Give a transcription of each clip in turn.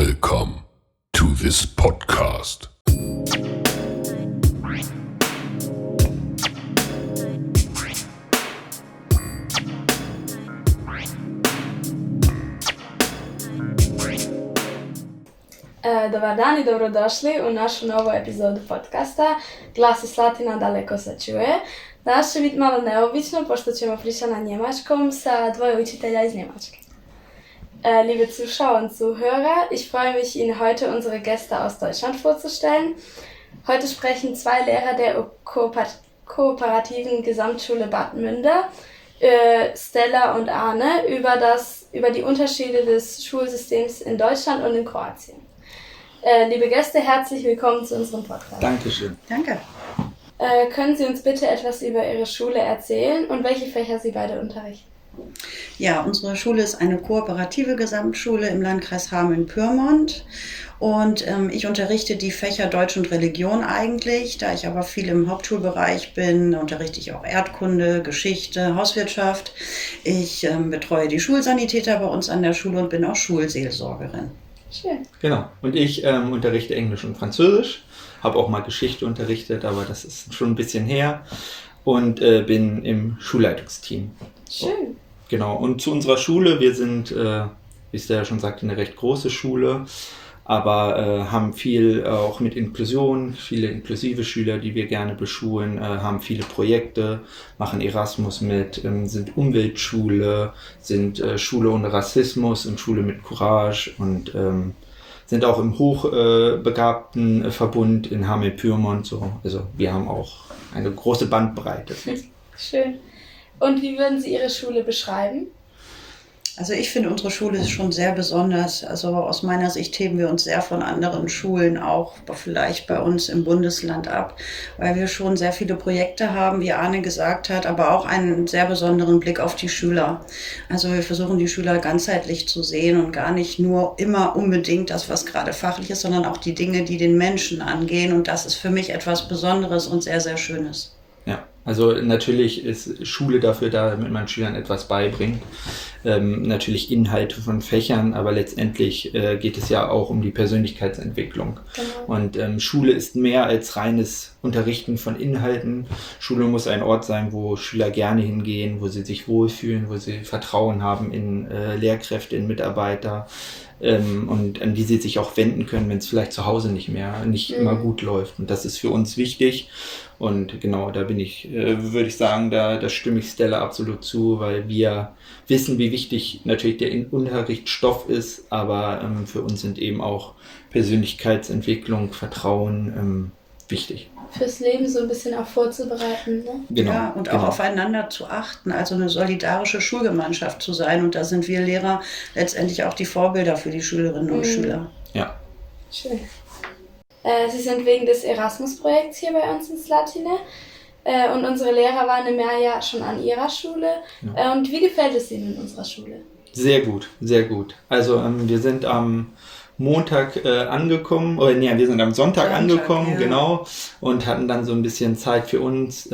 Welcome to this podcast. Dobar dan i dobrodošli u našu novu epizodu podcasta Glas iz Slatina daleko se čuje. Danas će biti malo neobično, pošto ćemo pričati na njemačkom sa dvoje učitelja iz Njemačke. Liebe Zuschauer und Zuhörer, ich freue mich, Ihnen heute unsere Gäste aus Deutschland vorzustellen. Heute sprechen zwei Lehrer der kooperativen Gesamtschule Bad Münder, Stella und Arne, über die Unterschiede des Schulsystems in Deutschland und in Kroatien. Liebe Gäste, herzlich willkommen zu unserem Podcast. Dankeschön. Danke. Können Sie uns bitte etwas über Ihre Schule erzählen und welche Fächer Sie beide unterrichten? Ja, unsere Schule ist eine kooperative Gesamtschule im Landkreis Hameln-Pyrmont und ich unterrichte die Fächer Deutsch und Religion eigentlich. Da ich aber viel im Hauptschulbereich bin, unterrichte ich auch Erdkunde, Geschichte, Hauswirtschaft. Ich betreue die Schulsanitäter bei uns an der Schule und bin auch Schulseelsorgerin. Schön. Genau, und ich unterrichte Englisch und Französisch, habe auch mal Geschichte unterrichtet, aber das ist schon ein bisschen her und bin im Schulleitungsteam. Schön. Genau, und zu unserer Schule, wir sind, wie es ja schon sagte, eine recht große Schule, aber haben viel auch mit Inklusion, viele inklusive Schüler, die wir gerne beschulen, haben viele Projekte, machen Erasmus mit, sind Umweltschule, sind Schule ohne Rassismus und Schule mit Courage und sind auch im hochbegabten Verbund in Hameln-Pyrmont. So. Also wir haben auch eine große Bandbreite. Schön. Und wie würden Sie Ihre Schule beschreiben? Also ich finde, unsere Schule ist schon sehr besonders. Also aus meiner Sicht heben wir uns sehr von anderen Schulen auch vielleicht bei uns im Bundesland ab, weil wir schon sehr viele Projekte haben, wie Arne gesagt hat, aber auch einen sehr besonderen Blick auf die Schüler. Also wir versuchen die Schüler ganzheitlich zu sehen und gar nicht nur immer unbedingt das, was gerade fachlich ist, sondern auch die Dinge, die den Menschen angehen. Und das ist für mich etwas Besonderes und sehr, sehr Schönes. Ja, also natürlich ist Schule dafür da, damit man Schülern etwas beibringt. Natürlich Inhalte von Fächern, aber letztendlich geht es ja auch um die Persönlichkeitsentwicklung. Genau. Und Schule ist mehr als reines Unterrichten von Inhalten. Schule muss ein Ort sein, wo Schüler gerne hingehen, wo sie sich wohlfühlen, wo sie Vertrauen haben in Lehrkräfte, in Mitarbeiter. Und an die sie sich auch wenden können, wenn es vielleicht zu Hause nicht immer gut läuft. Und das ist für uns wichtig. Und genau, da würde ich sagen, da stimme ich Stella absolut zu, weil wir wissen, wie wichtig natürlich der Unterrichtsstoff ist, aber für uns sind eben auch Persönlichkeitsentwicklung, Vertrauen wichtig. Fürs Leben so ein bisschen auch vorzubereiten, ne? Genau, ja, und auch aufeinander zu achten, also eine solidarische Schulgemeinschaft zu sein. Und da sind wir Lehrer letztendlich auch die Vorbilder für die Schülerinnen und Schüler. Ja. Schön. Sie sind wegen des Erasmus-Projekts hier bei uns in Slatine und unsere Lehrer waren im Jahr schon an ihrer Schule. Ja. Und wie gefällt es Ihnen in unserer Schule? Sehr gut, sehr gut. Also wir sind am Montag angekommen, wir sind am Sonntag angekommen, ja. Genau, und hatten dann so ein bisschen Zeit für uns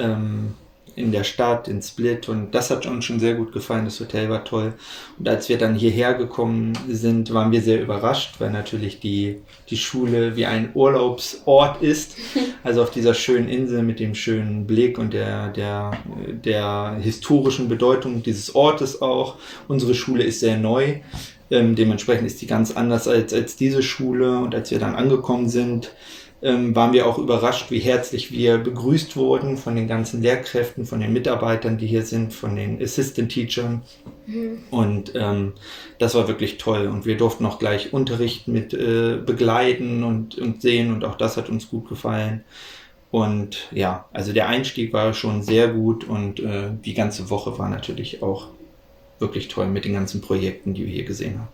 in der Stadt, in Split, und das hat uns schon sehr gut gefallen, das Hotel war toll. Und als wir dann hierher gekommen sind, waren wir sehr überrascht, weil natürlich die Schule wie ein Urlaubsort ist, also auf dieser schönen Insel mit dem schönen Blick und der historischen Bedeutung dieses Ortes auch. Unsere Schule ist sehr neu. Dementsprechend ist die ganz anders als diese Schule, und als wir dann angekommen sind, waren wir auch überrascht, wie herzlich wir begrüßt wurden von den ganzen Lehrkräften, von den Mitarbeitern, die hier sind, von den Assistant Teachern. Und das war wirklich toll, und wir durften auch gleich Unterricht mit begleiten und sehen, und auch das hat uns gut gefallen. Und ja, also der Einstieg war schon sehr gut, und die ganze Woche war natürlich auch wirklich toll mit den ganzen Projekten, die wir hier gesehen haben.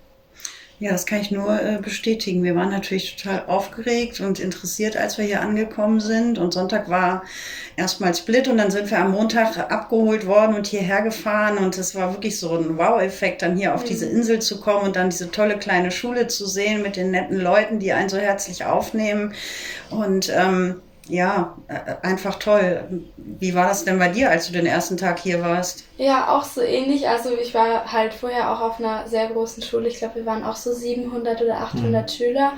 Ja, das kann ich nur bestätigen. Wir waren natürlich total aufgeregt und interessiert, als wir hier angekommen sind. Und Sonntag war erstmal Split, und dann sind wir am Montag abgeholt worden und hierher gefahren. Und es war wirklich so ein Wow-Effekt, dann hier auf diese Insel zu kommen und dann diese tolle kleine Schule zu sehen mit den netten Leuten, die einen so herzlich aufnehmen. Und einfach toll. Wie war das denn bei dir, als du den ersten Tag hier warst? Ja, auch so ähnlich. Also ich war halt vorher auch auf einer sehr großen Schule. Ich glaube, wir waren auch so 700 oder 800 Schüler.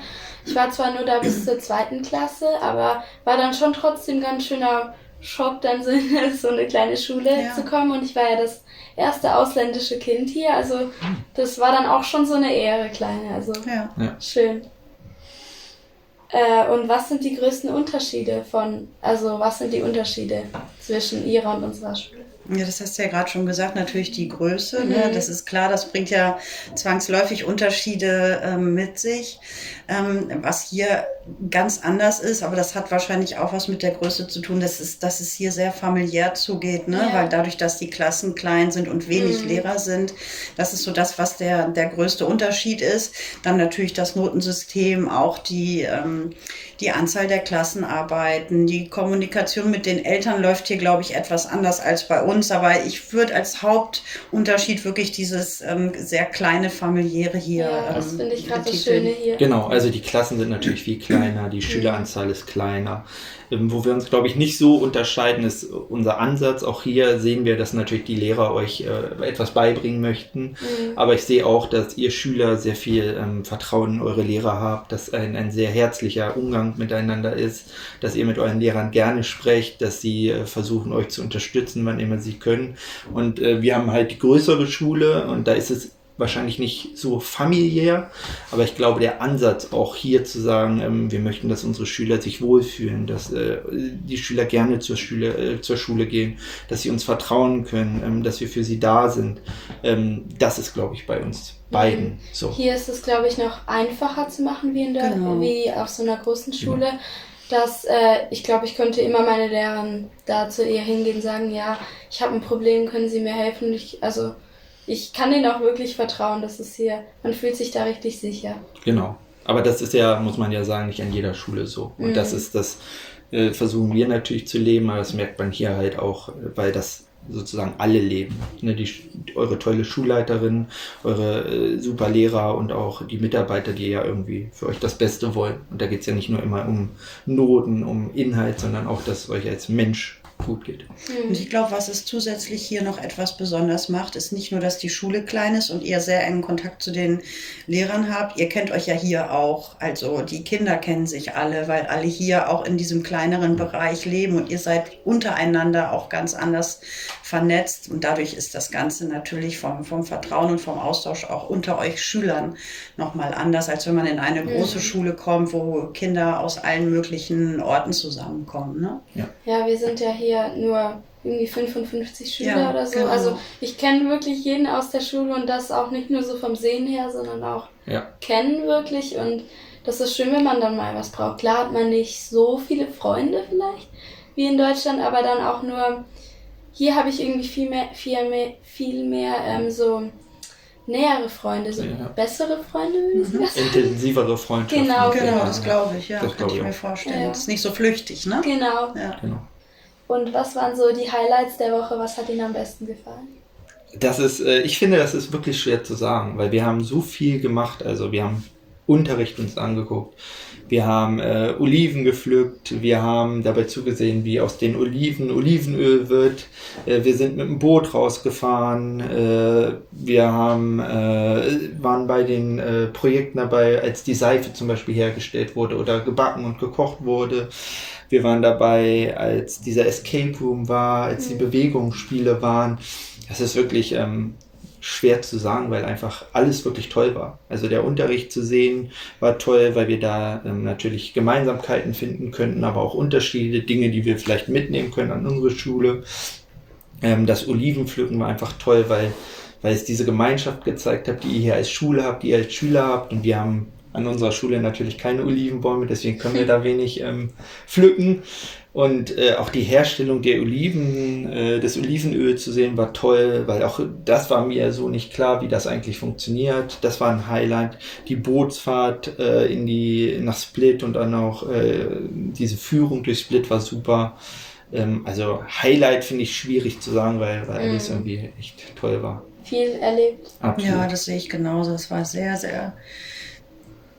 Ich war zwar nur da bis zur 2. Klasse, aber war dann schon trotzdem ganz schöner Schock, dann so in so eine kleine Schule zu kommen. Und ich war ja das erste ausländische Kind hier. Also das war dann auch schon so eine Ehre, kleine. Also schön. Und was sind die größten Unterschiede was sind die Unterschiede zwischen ihrer und unserer Schule? Ja, das hast du ja gerade schon gesagt, natürlich die Größe, ne? Das ist klar, das bringt ja zwangsläufig Unterschiede mit sich, was hier ganz anders ist, aber das hat wahrscheinlich auch was mit der Größe zu tun, dass es hier sehr familiär zugeht, ne? Ja. Weil dadurch, dass die Klassen klein sind und wenig Lehrer sind, das ist so das, was der größte Unterschied ist. Dann natürlich das Notensystem, auch die Anzahl der Klassenarbeiten, die Kommunikation mit den Eltern läuft hier, glaube ich, etwas anders als bei uns. Aber ich würde als Hauptunterschied wirklich dieses sehr kleine familiäre hier. Ja, das finde ich gerade das Schöne hier. Genau, also die Klassen sind natürlich viel kleiner, die Schüleranzahl ist kleiner. Wo wir uns, glaube ich, nicht so unterscheiden, ist unser Ansatz. Auch hier sehen wir, dass natürlich die Lehrer euch etwas beibringen möchten. Aber ich sehe auch, dass ihr Schüler sehr viel Vertrauen in eure Lehrer habt, dass ein sehr herzlicher Umgang miteinander ist, dass ihr mit euren Lehrern gerne sprecht, dass sie versuchen, euch zu unterstützen, wann immer sie können. Und wir haben halt die größere Schule und da ist es wahrscheinlich nicht so familiär, aber ich glaube, der Ansatz auch hier zu sagen, wir möchten, dass unsere Schüler sich wohlfühlen, dass die Schüler gerne zur Schule gehen, dass sie uns vertrauen können, dass wir für sie da sind, das ist, glaube ich, bei uns beiden so. Hier ist es, glaube ich, noch einfacher zu machen wie auf so einer großen Schule. Genau. Dass ich glaube, ich könnte immer meine Lehrerin da zu ihr hingehen und sagen, ja, ich habe ein Problem, können Sie mir helfen? Ich kann denen auch wirklich vertrauen, dass es hier, man fühlt sich da richtig sicher. Genau. Aber das ist ja, muss man ja sagen, nicht an jeder Schule so. Und das versuchen wir natürlich zu leben, aber das merkt man hier halt auch, weil das sozusagen alle leben. Ne, eure tolle Schulleiterin, eure super Lehrer und auch die Mitarbeiter, die ja irgendwie für euch das Beste wollen. Und da geht es ja nicht nur immer um Noten, um Inhalt, sondern auch, dass es euch als Mensch gut geht. Und ich glaube, was es zusätzlich hier noch etwas besonders macht, ist nicht nur, dass die Schule klein ist und ihr sehr engen Kontakt zu den Lehrern habt. Ihr kennt euch ja hier auch. Also die Kinder kennen sich alle, weil alle hier auch in diesem kleineren Bereich leben und ihr seid untereinander auch ganz anders vernetzt. Und dadurch ist das Ganze natürlich vom Vertrauen und vom Austausch auch unter euch Schülern nochmal anders, als wenn man in eine große Schule kommt, wo Kinder aus allen möglichen Orten zusammenkommen. Ne? Ja, wir sind ja hier nur irgendwie 55 Schüler oder so. Genau. Also ich kenne wirklich jeden aus der Schule und das auch nicht nur so vom Sehen her, sondern auch kennen wirklich. Und das ist schön, wenn man dann mal was braucht. Klar hat man nicht so viele Freunde vielleicht wie in Deutschland, aber dann auch nur, hier habe ich irgendwie viel mehr so nähere Freunde, so bessere Freunde, würde ich sagen. Intensivere Freundschaften. Genau, das glaube ich, das kann ich mir vorstellen. Das ist nicht so flüchtig, ne? Genau. Genau. Und was waren so die Highlights der Woche? Was hat Ihnen am besten gefallen? Ich finde, das ist wirklich schwer zu sagen, weil wir haben so viel gemacht. Also wir haben Unterricht uns angeguckt. Wir haben Oliven gepflückt. Wir haben dabei zugesehen, wie aus den Oliven Olivenöl wird. Wir sind mit dem Boot rausgefahren. Wir waren bei den Projekten dabei, als die Seife zum Beispiel hergestellt wurde oder gebacken und gekocht wurde. Wir waren dabei, als dieser Escape Room war, als die Bewegungsspiele waren. Das ist wirklich schwer zu sagen, weil einfach alles wirklich toll war. Also der Unterricht zu sehen war toll, weil wir da natürlich Gemeinsamkeiten finden könnten, aber auch Unterschiede, Dinge, die wir vielleicht mitnehmen können an unsere Schule. Das Olivenpflücken war einfach toll, weil es diese Gemeinschaft gezeigt hat, die ihr hier als Schule habt, die ihr als Schüler habt. Und wir haben an unserer Schule natürlich keine Olivenbäume, deswegen können wir da wenig pflücken. Und auch die Herstellung der des Olivenöls zu sehen war toll, weil auch das war mir so nicht klar, wie das eigentlich funktioniert. Das war ein Highlight. Die Bootsfahrt nach Split und dann auch diese Führung durch Split war super. Also Highlight finde ich schwierig zu sagen, weil alles irgendwie echt toll war. Viel erlebt. Absolut. Ja, das sehe ich genauso. Es war sehr, sehr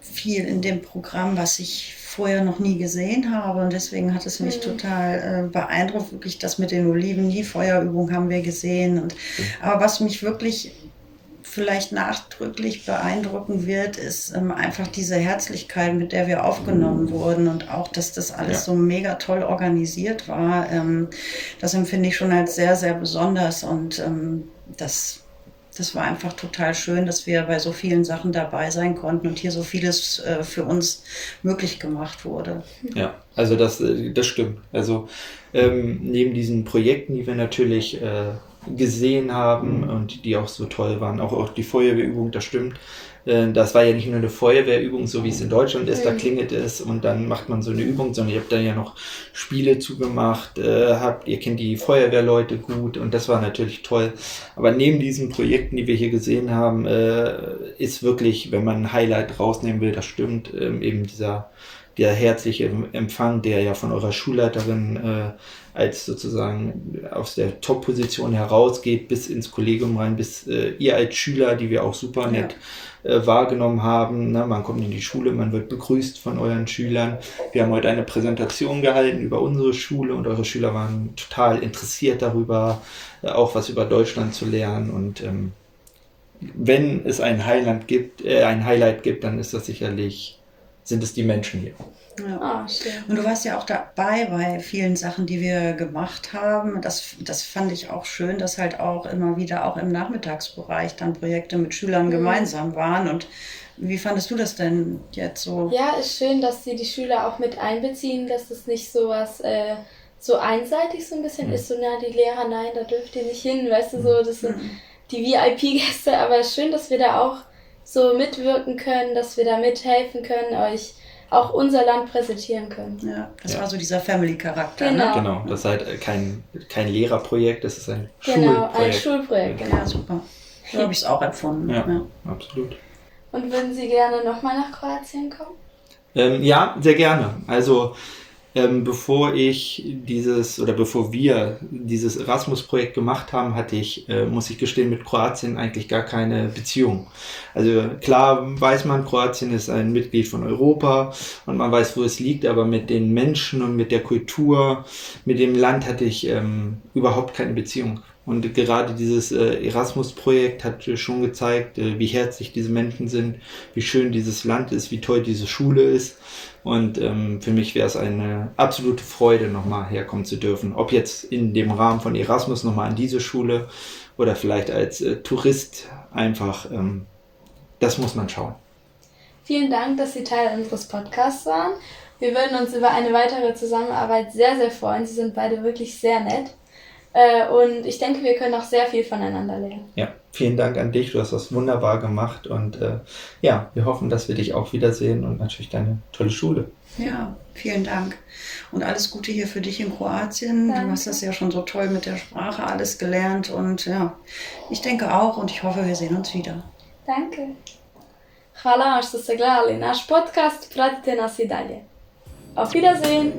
viel in dem Programm, was ich vorher noch nie gesehen habe. Und deswegen hat es mich total beeindruckt. Wirklich das mit den Oliven, die Feuerübung haben wir gesehen. Aber was mich wirklich vielleicht nachdrücklich beeindrucken wird, ist einfach diese Herzlichkeit, mit der wir aufgenommen wurden und auch, dass das alles so mega toll organisiert war. Das empfinde ich schon als sehr, sehr besonders und das war einfach total schön, dass wir bei so vielen Sachen dabei sein konnten und hier so vieles für uns möglich gemacht wurde. Ja, also das stimmt. Also neben diesen Projekten, die wir natürlich gesehen haben und die auch so toll waren, auch die Feuerwehrübung, das stimmt. Das war ja nicht nur eine Feuerwehrübung, so wie es in Deutschland ist, da klingelt es und dann macht man so eine Übung, sondern ihr habt dann ja noch Spiele zugemacht, ihr kennt die Feuerwehrleute gut und das war natürlich toll. Aber neben diesen Projekten, die wir hier gesehen haben, ist wirklich, wenn man ein Highlight rausnehmen will, das stimmt, eben der herzliche Empfang, der ja von eurer Schulleiterin als sozusagen aus der Top-Position herausgeht, bis ins Kollegium rein, bis ihr als Schüler, die wir auch super nett wahrgenommen haben. Ne? Man kommt in die Schule, man wird begrüßt von euren Schülern. Wir haben heute eine Präsentation gehalten über unsere Schule und eure Schüler waren total interessiert darüber, auch was über Deutschland zu lernen. Und wenn es ein Highlight gibt, dann ist das sind es die Menschen hier. Ja. Schön. Und du warst ja auch dabei bei vielen Sachen, die wir gemacht haben. Das fand ich auch schön, dass halt auch immer wieder auch im Nachmittagsbereich dann Projekte mit Schülern gemeinsam waren. Und wie fandest du das denn jetzt so? Ja, ist schön, dass sie die Schüler auch mit einbeziehen, dass das nicht so was so einseitig so ein bisschen ist, so die Lehrer, nein, da dürft ihr nicht hin, weißt du, so, das sind die VIP-Gäste, aber es ist schön, dass wir da auch so mitwirken können, dass wir da mithelfen können, euch auch unser Land präsentieren können. Ja, das war so dieser Family-Charakter. Genau. Ne? Genau, das ist halt kein Lehrerprojekt, das ist ein Genau, Schulprojekt. ein Schulprojekt, genau. Ja, super. So habe ich es auch empfunden. Ja, absolut. Und würden Sie gerne nochmal nach Kroatien kommen? Ja, sehr gerne. Also bevor wir dieses Erasmus-Projekt gemacht haben, hatte ich, muss ich gestehen, mit Kroatien eigentlich gar keine Beziehung. Also klar weiß man, Kroatien ist ein Mitglied von Europa und man weiß, wo es liegt, aber mit den Menschen und mit der Kultur, mit dem Land hatte ich überhaupt keine Beziehung. Und gerade dieses Erasmus-Projekt hat schon gezeigt, wie herzlich diese Menschen sind, wie schön dieses Land ist, wie toll diese Schule ist. Und für mich wäre es eine absolute Freude, nochmal herkommen zu dürfen. Ob jetzt in dem Rahmen von Erasmus nochmal an diese Schule oder vielleicht als Tourist einfach, das muss man schauen. Vielen Dank, dass Sie Teil unseres Podcasts waren. Wir würden uns über eine weitere Zusammenarbeit sehr, sehr freuen. Sie sind beide wirklich sehr nett. Und ich denke, wir können auch sehr viel voneinander lernen. Ja, vielen Dank an dich. Du hast das wunderbar gemacht. Und wir hoffen, dass wir dich auch wiedersehen und natürlich deine tolle Schule. Ja, vielen Dank. Und alles Gute hier für dich in Kroatien. Danke. Du hast das ja schon so toll mit der Sprache alles gelernt. Und ja, ich denke auch und ich hoffe, wir sehen uns wieder. Danke. Hvala vam što ste gledali naš podcast. Pratite nas i dalje. Auf Wiedersehen.